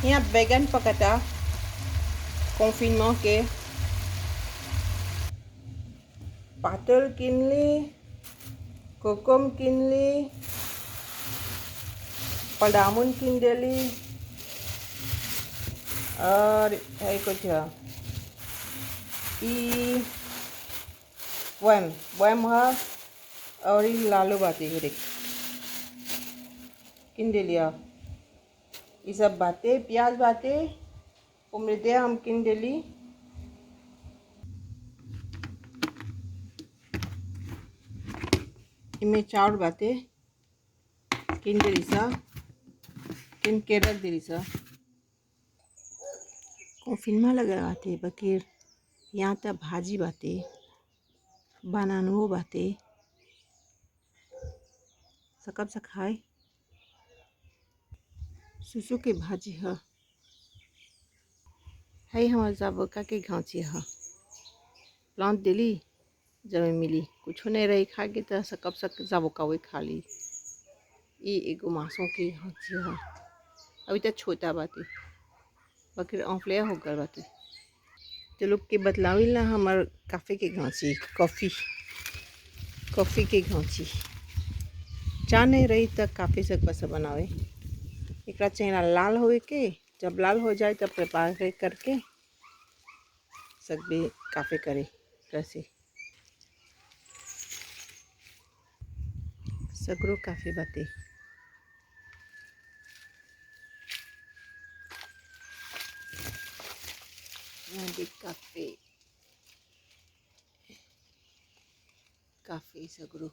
यहाँ बैगन पकाता कॉन्फिnement के पातल किनली कोकम किनली पडामुन किन देली और है कुछ ई वैम है और ये लालू बाती है देख किन दे लिया ये सब बातें प्याज बातें उम्मीद हम किन देली इनमें चाउर बातें किन देली सा किन के रख देली सा कॉन्फिनमा लगा बातें बकीर यहाँ तक भाजी बातें बनानो बातें सकब से खाए सुसु के भाजी है हमारे जाबका के घाँची है प्लांट दिली जब मिली कुछ नहीं रही खा के तो सकब सक जाबका वही खा ली ये एगो मांसों की घाँची है अभी तक छोटा बाती बकर औफले हो गए बाती चलो के बतलावी ना हमार काफ़े के घाँची कॉफ़ी के घाँची चा नहीं रही तब काफ़ी सक बस बनावे एक चेहरा लाल होए के जब लाल हो जाए तब प्रिपेयर करके सब भी काफ़ी करे कैसे सगरो काफ़ी बातें काफ़ी सगरो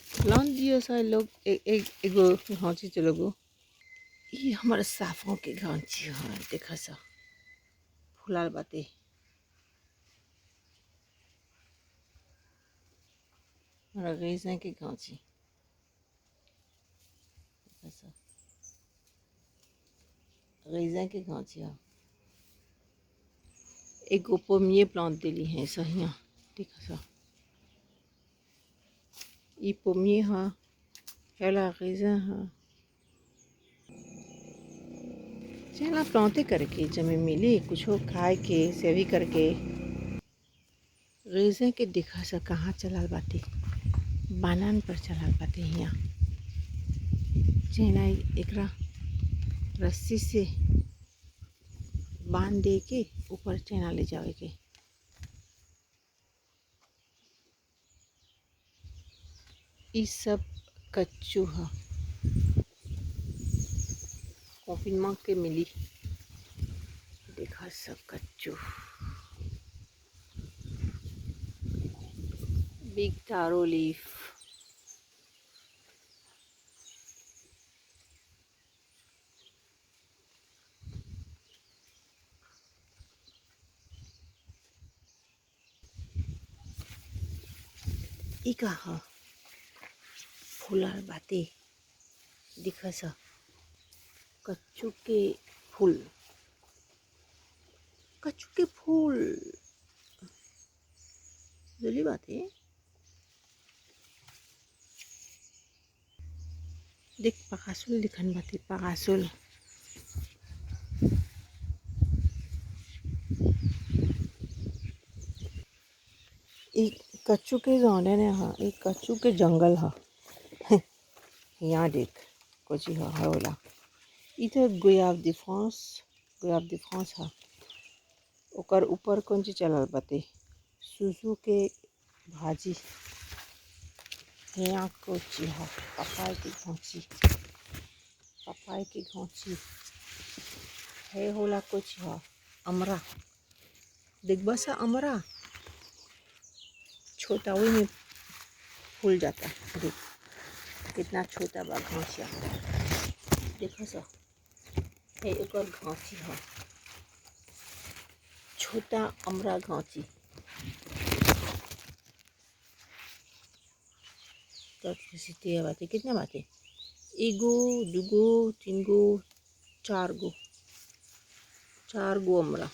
लॉन्च दियो सा लोग एगो घाँची चलो गो ये हमारे साफों के घाँची है देखा सा फुलाल बातें हमारा गैसा के घाँची देखा सा गैसा के घाँची है एक पोमिए प्लांट दिली है सहिया देखा सा ये पोमिए है हेला गैसा है चला प्लांटे करके जब मैं मिली कुछ खाए के सेवी करके गैसा के देखा सा कहाँ चलाल बाती बानान पर चलाल बाती यहाँ चेना एकरा रस्सी से बांध दे के ऊपर चेना ले जावे के ये सब कच्चू है कॉन्फिnement के मिली देखा सब कच्चू बिग टारो लीफ इका है फूलार बातें दिखा सा कच्चू के फूल जली बातें देख पकासुल दिखन बातें पकासुल एक कच्चू के गार्डन है हाँ एक कच्चू के जंगल है यहाँ देख कुछ ही होला इधर गुयाब दी फ्रांस है ओकर ऊपर कौन चीज चलल बाते सुसु के भाजी यहाँ कुछ है पपाई की घाँची है होला कुछ है अमरा देखबा सा अमरा छोटा वही में फूल जाता देख कितना छोटा बा घाँचिया देखो सा है एक और घाँची है छोटा अमरा घाँची तो सीधी बातें कितने बातें एगो दुगो तीनगो चार गो अमरा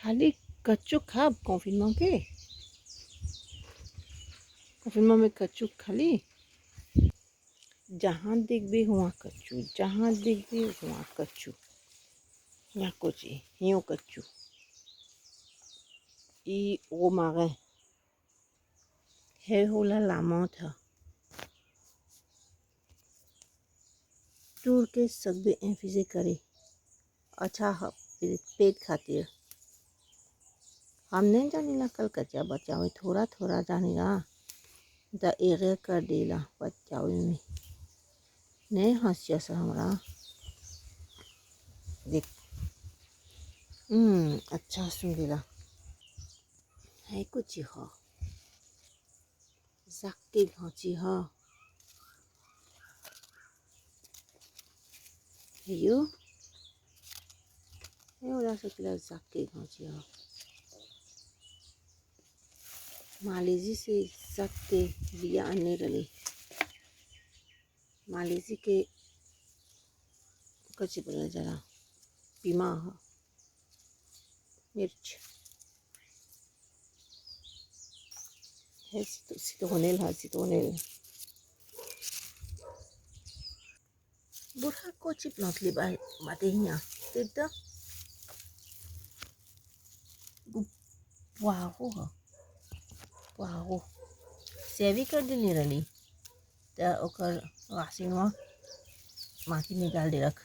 खाली कच्चू खाब कॉन्फिnement में कच्चू खाली जहाँ दिख भी हुआ कच्चू, जहाँ दिख भी हुआ कच्चू, या कुछ हियो कच्चू ई ओ मागे है होला लामो था टूर के सगबे एफिजे करे अच्छा ह पेट खातिर हम नहीं जानिला कल कच्चा बचावे थोड़ा थोड़ा जानिला द एगे कर देला बचावे में नहीं हंसिया सा हमरा देख अच्छा सुन है कुछ ह जाके घाची ह यो है उड़ा सकला जाके घाची ह मालेजी से जाके बिया आने रले मालेजी के कुछ बोला जरा पीमा ह मिर्च है सितोनेल बुढ़ा को चिप नतली बाते हिया तेता वाहो ह वाहो सेवी कर दिली रली त ओकर वासिनवा माटी में डाल दे रख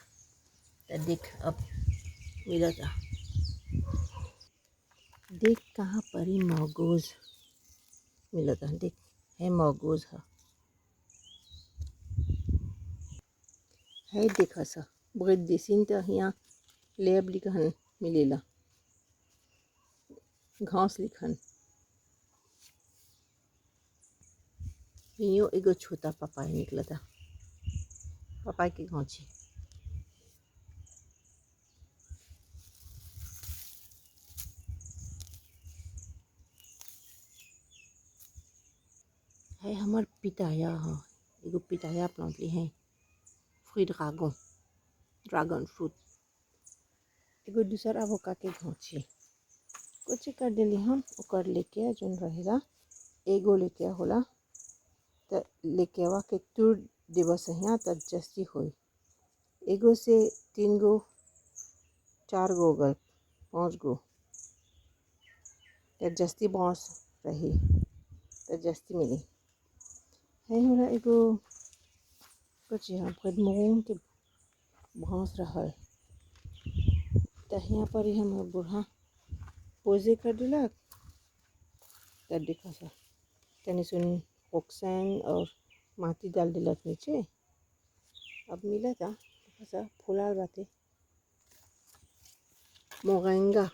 त देख अब मिलता देख कहाँ परी मौगूज मिलता देख है मौगूज है देखा सा बहुत देसीन त यहाँ लेब लिखन मिलेला घास लिखन यो एगो छोटा पपाई निकला था पपाई की घाची है हमार पिताया ह एगो पिताया प्लांट ली है फ्रूट ड्रैगन फ्रूट एगो दूसर अवोका के घाची कुछ कर दिली हम ओकर लेके जोन रहेला एगो लेके होला त लेके आवा के तुर दिवस हिया त जस्ती होई एगो से 3 गो 4 गो गल 5 गो त जस्ती बांस रही त जस्ती मिली है हमरा एगो कुछ यहाँ पर मोम के भांस रहल त यहाँ पर ही हम बूढ़ा पोजे कर दिलक त देखा सा तनी सुन ऑक्सीजन और माटी डाल दिलक नीचे अब मिला था देखा सा फुलाल बाते मोरिंगा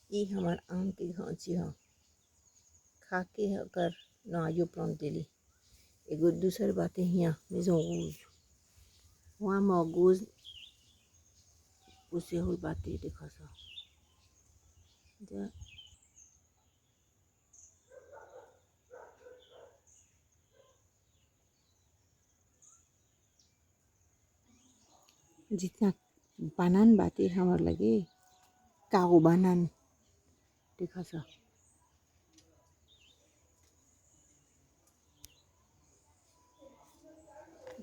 ई हमार आम के घाची ह खा के अगर नायो प्लांट देली एगो दूसर बाते हिया मेजोगूज वहाँ मौगूज उसे हुई बाते देखा सा जितना बानान बाते हमार लगे कागो बानान देखा सा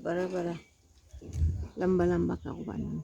बड़ा बड़ा लंबा लंबा कागो बानान